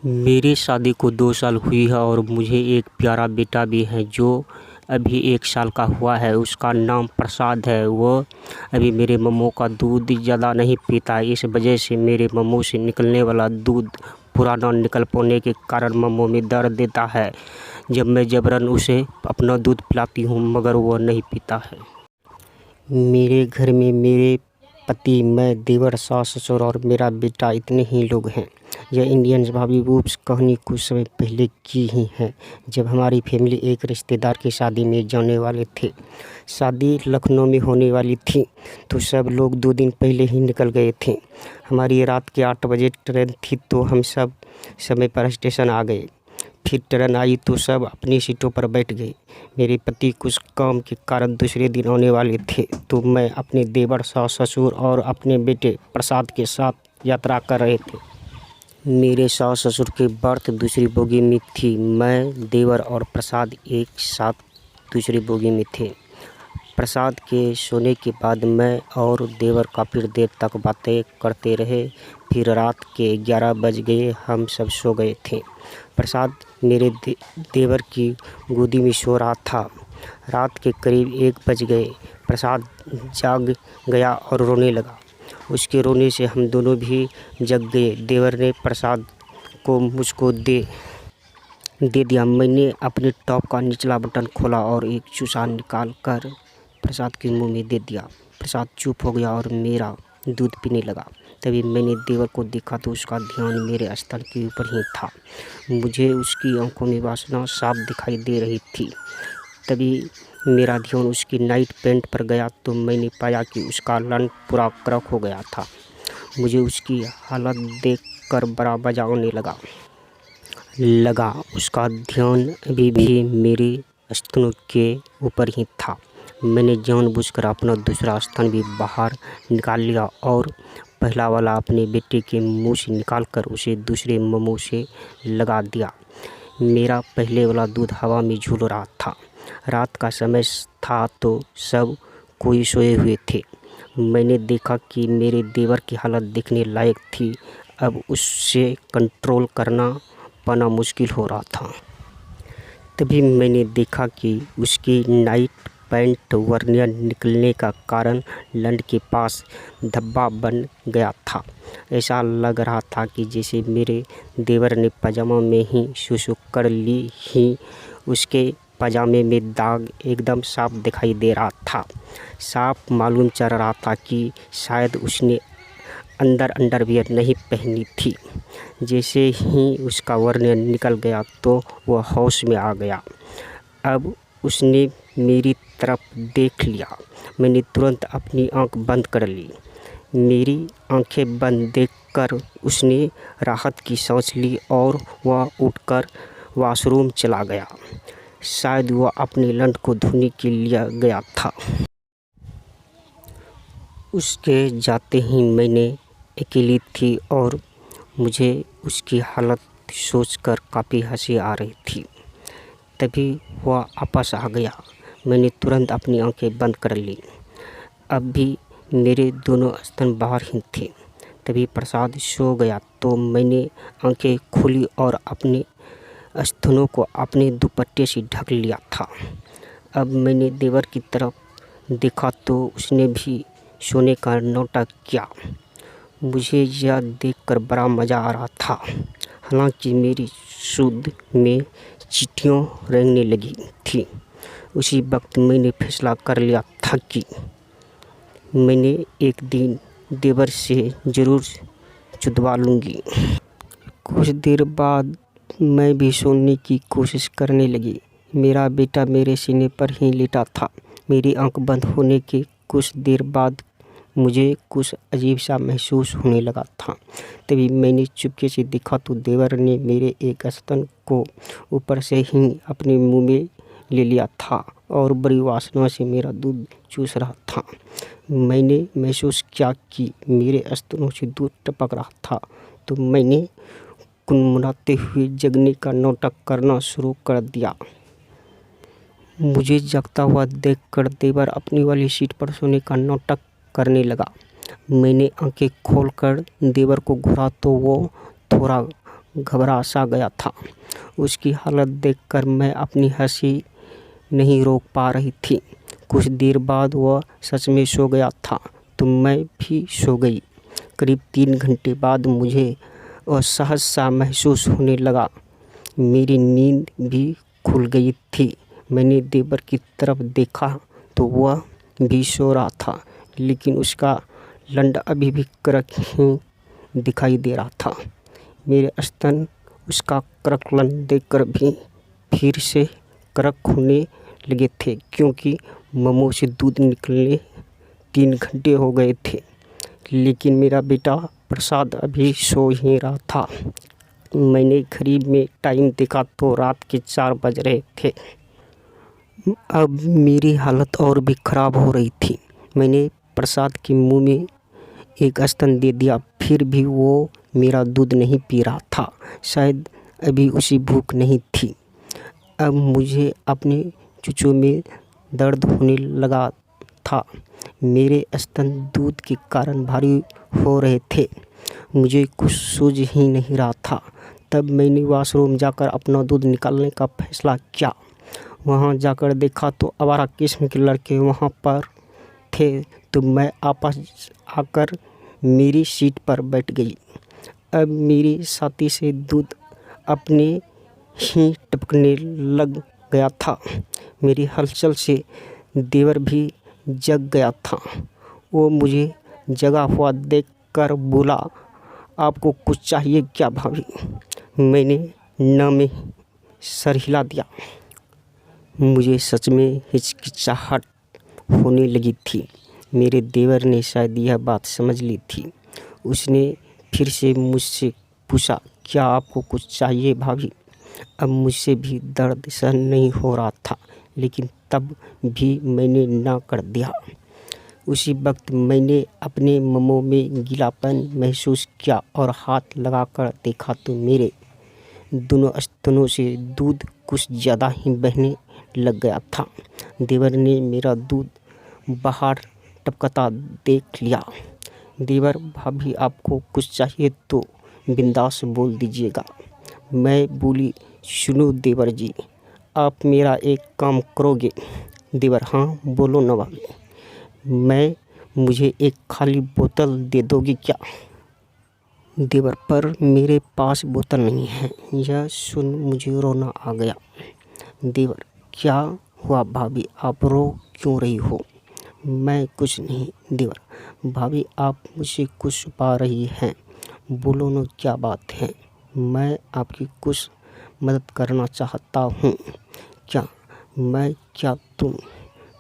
मेरी शादी को 2 साल हुई है और मुझे एक प्यारा बेटा भी है जो अभी 1 साल का हुआ है। उसका नाम प्रसाद है। वो अभी मेरे मम्मू का दूध ज़्यादा नहीं पीता। इस वजह से मेरे मम्मू से निकलने वाला दूध पूरा ना निकल पाने के कारण मम्मू में दर्द देता है। जब मैं ज़बरन उसे अपना दूध पिलाती हूँ मगर वो नहीं पीता है। मेरे घर में मेरे पति, मैं, देवर, सास, ससुर और मेरा बेटा इतने ही लोग हैं। यह इंडियन भाभी बूब्स कहानी कुछ समय पहले की ही है, जब हमारी फैमिली एक रिश्तेदार की शादी में जाने वाले थे। शादी लखनऊ में होने वाली थी तो सब लोग 2 दिन पहले ही निकल गए थे। हमारी रात के 8 बजे ट्रेन थी तो हम सब समय पर स्टेशन आ गए। फिर ट्रेन आई तो सब अपनी सीटों पर बैठ गए। मेरे पति कुछ काम के कारण दूसरे दिन आने वाले थे तो मैं अपने देवर, सास, ससुर और अपने बेटे प्रसाद के साथ यात्रा कर रहे थे। मेरे सास ससुर की बर्थ दूसरी बोगी में थी। मैं, देवर और प्रसाद एक साथ दूसरी बोगी में थे। प्रसाद के सोने के बाद मैं और देवर काफ़ी देर तक बातें करते रहे। फिर रात के 11 बज गए, हम सब सो गए थे। प्रसाद मेरे देवर की गोदी में सो रहा था। रात के करीब 1 बज गए। प्रसाद जाग गया और रोने लगा। उसके रोने से हम दोनों भी जग गए। देवर ने प्रसाद को मुझको दे दिया। मैंने अपने टॉप का निचला बटन खोला और एक चूसा निकाल कर प्रसाद के मुंह में दे दिया। प्रसाद चुप हो गया और मेरा दूध पीने लगा। तभी मैंने देवर को देखा तो उसका ध्यान मेरे स्तन के ऊपर ही था। मुझे उसकी आंखों में वासना साफ दिखाई दे रही थी। तभी मेरा ध्यान उसकी नाइट पैंट पर गया तो मैंने पाया कि उसका लंड पूरा क्रक हो गया था। मुझे उसकी हालत देखकर बड़ा मजा आने लगा। उसका ध्यान अभी भी मेरे स्तनों के ऊपर ही था। मैंने जानबूझकर अपना दूसरा स्तन भी बाहर निकाल लिया और पहला वाला अपने बेटे के मुंह से निकालकर उसे दूसरे मुंह से लगा दिया। मेरा पहले वाला दूध हवा में झूल रहा था। रात का समय था तो सब कोई सोए हुए थे। मैंने देखा कि मेरे देवर की हालत देखने लायक थी। अब उससे कंट्रोल करना पाना मुश्किल हो रहा था। तभी मैंने देखा कि उसकी नाइट पैंट वर्नियर निकलने का कारण लंड के पास धब्बा बन गया था। ऐसा लग रहा था कि जैसे मेरे देवर ने पजामा में ही सुसु कर ली ही। उसके पजामे में दाग एकदम साफ दिखाई दे रहा था। साफ मालूम चल रहा था कि शायद उसने अंदर अंडरवियर नहीं पहनी थी। जैसे ही उसका वर्नियर निकल गया तो वह होश में आ गया। अब उसने मेरी तरफ देख लिया। मैंने तुरंत अपनी आंख बंद कर ली। मेरी आंखें बंद देखकर उसने राहत की सांस ली और वह उठकर वॉशरूम चला गया। शायद वह अपने लंड को धोने के लिए गया था। उसके जाते ही मैं अकेली थी और मुझे उसकी हालत सोचकर काफ़ी हंसी आ रही थी। तभी वह वापस आ गया। मैंने तुरंत अपनी आंखें बंद कर ली। अब भी मेरे दोनों स्तन बाहर ही थे। तभी प्रसाद सो गया तो मैंने आंखें खोली और अपने स्तनों को अपने दुपट्टे से ढक लिया था। अब मैंने देवर की तरफ देखा तो उसने भी सोने का नाटक किया। मुझे यह देखकर बड़ा मज़ा आ रहा था। हालांकि मेरी सूंड में चींटियाँ रेंगने लगी थी। उसी वक्त मैंने फैसला कर लिया था कि मैंने एक दिन देवर से ज़रूर चुदवा लूँगी। कुछ देर बाद मैं भी सोने की कोशिश करने लगी। मेरा बेटा मेरे सीने पर ही लेटा था। मेरी आंख बंद होने के कुछ देर बाद मुझे कुछ अजीब सा महसूस होने लगा था। तभी मैंने चुपके से देखा तो देवर ने मेरे एक स्तन को ऊपर से ही अपने मुंह में ले लिया था और बड़ी वासना से मेरा दूध चूस रहा था। मैंने महसूस किया कि मेरे स्तनों से दूध टपक रहा था तो मैंने कुनमुनाते हुए जगने का नाटक करना शुरू कर दिया। मुझे जगता हुआ देखकर देवर अपनी वाली सीट पर सोने का नाटक करने लगा। मैंने आंखें खोलकर देवर को घूरा तो वो थोड़ा घबरा सा गया था। उसकी हालत देखकर मैं अपनी हंसी नहीं रोक पा रही थी। कुछ देर बाद वह सच में सो गया था तो मैं भी सो गई। करीब 3 घंटे बाद मुझे असहज सा महसूस होने लगा। मेरी नींद भी खुल गई थी। मैंने देवर की तरफ देखा तो वह भी सो रहा था, लेकिन उसका लंड अभी भी कड़क ही दिखाई दे रहा था। मेरे स्तन उसका कड़क लंड देखकर भी फिर से कड़क होने लगे थे, क्योंकि मम्मू से दूध निकलने 3 घंटे हो गए थे। लेकिन मेरा बेटा प्रसाद अभी सो ही रहा था। मैंने घड़ी में टाइम देखा तो रात के 4 बज रहे थे। अब मेरी हालत और भी ख़राब हो रही थी। मैंने प्रसाद के मुंह में एक स्तन दे दिया, फिर भी वो मेरा दूध नहीं पी रहा था। शायद अभी उसे भूख नहीं थी। अब मुझे अपने चूचों में दर्द होने लगा था। मेरे स्तन दूध के कारण भारी हो रहे थे। मुझे कुछ सूझ ही नहीं रहा था। तब मैंने वॉशरूम जाकर अपना दूध निकालने का फैसला किया। वहाँ जाकर देखा तो आवारा किस्म के लड़के वहाँ पर थे, तो मैं आपस आकर मेरी सीट पर बैठ गई। अब मेरी छाती से दूध अपने ही टपकने लग गया था। मेरी हलचल से देवर भी जग गया था। वो मुझे जगा हुआ देखकर बोला, आपको कुछ चाहिए क्या भाभी? मैंने न में सर हिला दिया। मुझे सच में हिचकिचाहट होने लगी थी। मेरे देवर ने शायद यह बात समझ ली थी। उसने फिर से मुझसे पूछा, क्या आपको कुछ चाहिए भाभी? अब मुझसे भी दर्द सहन नहीं हो रहा था, लेकिन तब भी मैंने ना कर दिया। उसी वक्त मैंने अपने मम्मो में गीलापन महसूस किया और हाथ लगाकर देखा तो मेरे दोनों स्तनों से दूध कुछ ज़्यादा ही बहने लग गया था। देवर ने मेरा दूध बाहर टपकता देख लिया। देवर, भाभी आपको कुछ चाहिए तो बिंदास बोल दीजिएगा। मैं बोली, सुनो देवर जी, आप मेरा एक काम करोगे? देवर, हाँ बोलो ना भाभी। मुझे एक खाली बोतल दे दोगे क्या? देवर, पर मेरे पास बोतल नहीं है। यह सुन मुझे रोना आ गया। देवर, क्या हुआ भाभी, आप रो क्यों रही हो? मैं कुछ नहीं। देवर, भाभी आप मुझसे कुछ छुपा रही हैं। बोलो ना क्या बात है? मैं आपकी कुछ मदद करना चाहता हूँ। क्या तुम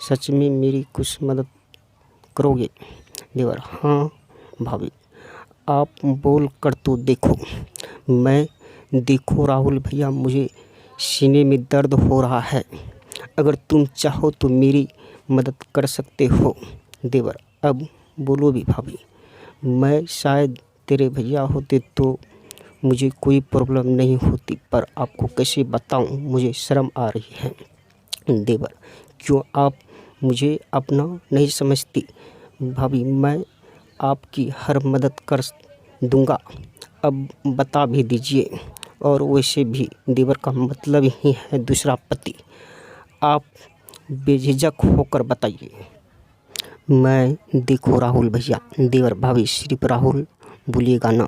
सच में मेरी कुछ मदद करोगे? देवर, हाँ भाभी, आप बोल कर तो देखो। देखो राहुल भैया, मुझे सीने में दर्द हो रहा है। अगर तुम चाहो तो मेरी मदद कर सकते हो। देवर, अब बोलो भी भाभी। मैं शायद तेरे भैया होते तो मुझे कोई प्रॉब्लम नहीं होती, पर आपको कैसे बताऊं, मुझे शर्म आ रही है। देवर, क्यों आप मुझे अपना नहीं समझती? भाभी, मैं आपकी हर मदद कर दूंगा। अब बता भी दीजिए। और वैसे भी देवर का मतलब ही है दूसरा पति। आप बेझिझक होकर बताइए। देखो राहुल भैया। देवर, भाभी सिर्फ राहुल बोलिएगा ना।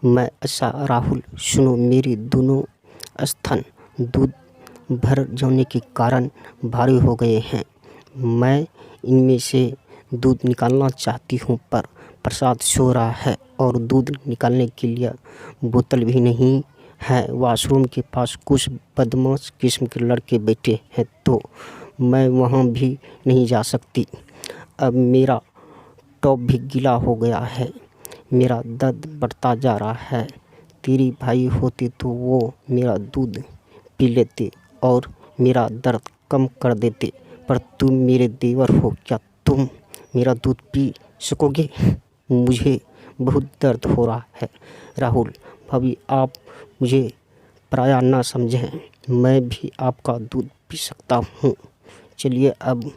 मैं अच्छा राहुल, सुनो, मेरे दोनों स्तन दूध भर जाने के कारण भारी हो गए हैं। मैं इनमें से दूध निकालना चाहती हूँ, पर प्रसाद सो रहा है और दूध निकालने के लिए बोतल भी नहीं है। वॉशरूम के पास कुछ बदमाश किस्म के लड़के बैठे हैं, तो मैं वहाँ भी नहीं जा सकती। अब मेरा टॉप भी गीला हो गया है। मेरा दर्द बढ़ता जा रहा है। तेरी भाई होते तो वो मेरा दूध पी लेते और मेरा दर्द कम कर देते, पर तुम मेरे देवर हो, क्या तुम मेरा दूध पी सकोगे? मुझे बहुत दर्द हो रहा है। राहुल, भाभी आप मुझे पराया ना समझें। मैं भी आपका दूध पी सकता हूँ। चलिए अब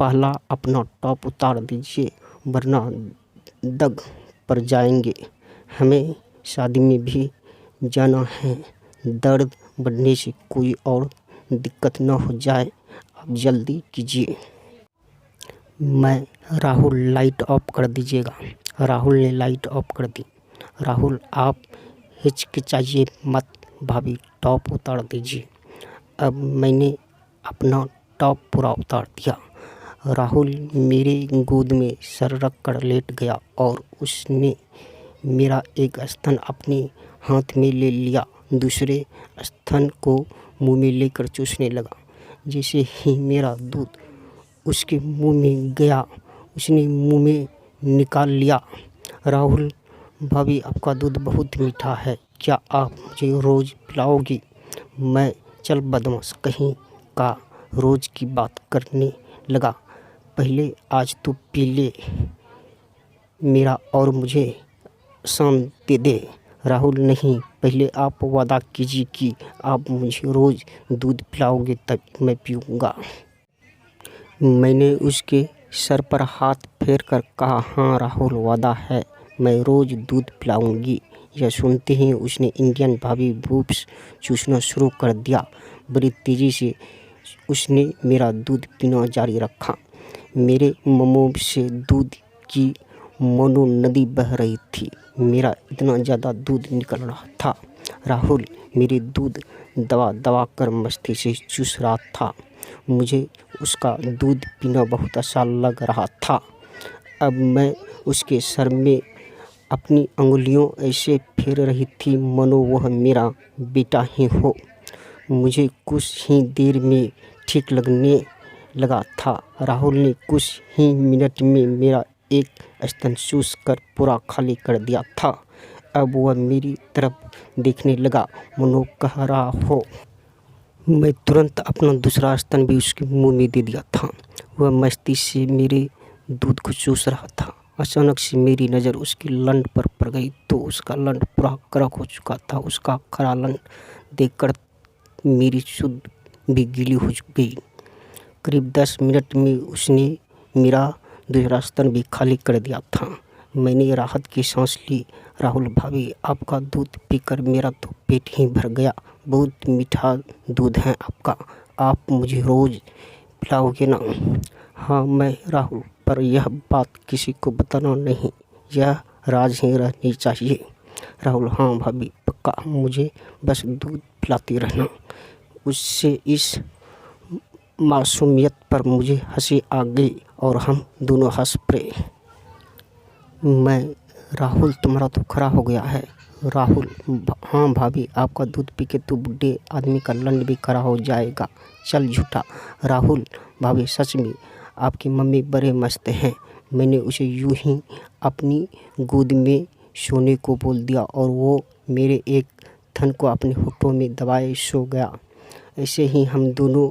पहला अपना टॉप उतार दीजिए, वरना दग पर जाएंगे। हमें शादी में भी जाना है। दर्द बढ़ने से कोई और दिक्कत न हो जाए, आप जल्दी कीजिए। मैं राहुल, लाइट ऑफ कर दीजिएगा। राहुल ने लाइट ऑफ कर दी। राहुल, आप हिचकिचाइए मत, भाभी टॉप उतार दीजिए। अब मैंने अपना टॉप पूरा उतार दिया। राहुल मेरे गोद में सर रख कर लेट गया और उसने मेरा एक स्तन अपने हाथ में ले लिया, दूसरे स्तन को मुंह में लेकर चूसने लगा। जैसे ही मेरा दूध उसके मुंह में गया, उसने मुंह में निकाल लिया। राहुल, भाभी आपका दूध बहुत मीठा है, क्या आप मुझे रोज़ पिलाओगी? मैं चल बदमाश कहीं का रोज़ की बात करने लगा। पहले आज तू पी ले मेरा और मुझे शांति दे। राहुल, नहीं, पहले आप वादा कीजिए कि आप मुझे रोज़ दूध पिलाओगे तब मैं पीऊँगा। मैंने उसके सर पर हाथ फेर कर कहा, हाँ राहुल, वादा है, मैं रोज़ दूध पिलाऊंगी। यह सुनते ही उसने इंडियन भाभी बूब्स चूसना शुरू कर दिया। बड़ी तेज़ी से उसने मेरा दूध पीना जारी रखा। मेरे मुंह से दूध की मानो नदी बह रही थी। मेरा इतना ज़्यादा दूध निकल रहा था। राहुल मेरे दूध दबा दबा कर मस्ती से चूस रहा था। मुझे उसका दूध पीना बहुत अच्छा लग रहा था। अब मैं उसके सर में अपनी अंगुलियों ऐसे फेर रही थी मानो वह मेरा बेटा ही हो। मुझे कुछ ही देर में ठीक लगने लगा था। राहुल ने कुछ ही मिनट में मेरा एक स्तन चूस कर पूरा खाली कर दिया था। अब वह मेरी तरफ देखने लगा मानो कह रहा हो। मैं तुरंत अपना दूसरा स्तन भी उसके मुंह में दे दिया था। वह मस्ती से मेरे दूध को चूस रहा था। अचानक से मेरी नज़र उसकी लंड पर पड़ गई तो उसका लंड पूरा कड़क हो चुका था। उसका खरा लंड देखकर मेरी शुद्ध भी गीली हो गई। करीब 10 मिनट में उसने मेरा दूसरा स्तन भी खाली कर दिया था। मैंने राहत की सांस ली। राहुल, भाभी आपका दूध पीकर मेरा तो पेट ही भर गया। बहुत मीठा दूध है आपका, आप मुझे रोज़ पिलाओगे ना? हाँ मैं राहुल, पर यह बात किसी को बताना नहीं, यह राज ही रहनी चाहिए। राहुल, हाँ भाभी पक्का, मुझे बस दूध पिलाती रहना। उससे इस मासूमियत पर मुझे हंसी आ गई और हम दोनों हंस पड़े। मैं, राहुल तुम्हारा तो खरा हो गया है। राहुल, हाँ भाभी आपका दूध पी के तो बूढ़े आदमी का लंड भी खरा हो जाएगा। चल झूठा। राहुल, भाभी सच में आपकी मम्मी बड़े मस्त हैं। मैंने उसे यूं ही अपनी गोद में सोने को बोल दिया और वो मेरे एक थन को अपने होठों में दबाए सो गया। ऐसे ही हम दोनों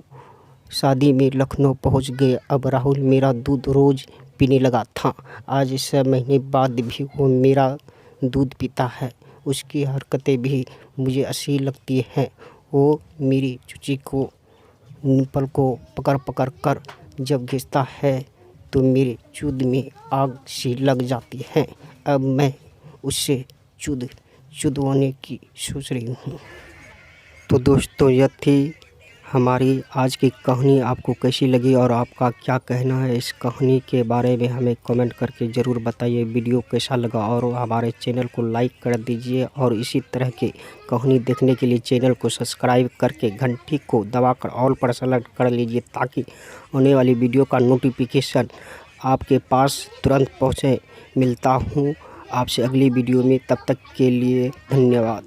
शादी में लखनऊ पहुंच गए। अब राहुल मेरा दूध रोज़ पीने लगा था। आज 6 महीने बाद भी वो मेरा दूध पीता है। उसकी हरकतें भी मुझे अच्छी लगती हैं। वो मेरी चूची को, निप्पल को पकड़ पकड़ कर जब घिसता है तो मेरे चूद में आग सी लग जाती है। अब मैं उससे चुदवाने की सोच रही हूँ। तो दोस्तों, यह थी हमारी आज की कहानी। आपको कैसी लगी और आपका क्या कहना है इस कहानी के बारे में हमें कमेंट करके ज़रूर बताइए। वीडियो कैसा लगा और हमारे चैनल को लाइक कर दीजिए और इसी तरह की कहानी देखने के लिए चैनल को सब्सक्राइब करके घंटी को दबाकर ऑल पर सेलेक्ट कर लीजिए ताकि आने वाली वीडियो का नोटिफिकेशन आपके पास तुरंत पहुँचे। मिलता हूँ आपसे अगली वीडियो में, तब तक के लिए धन्यवाद।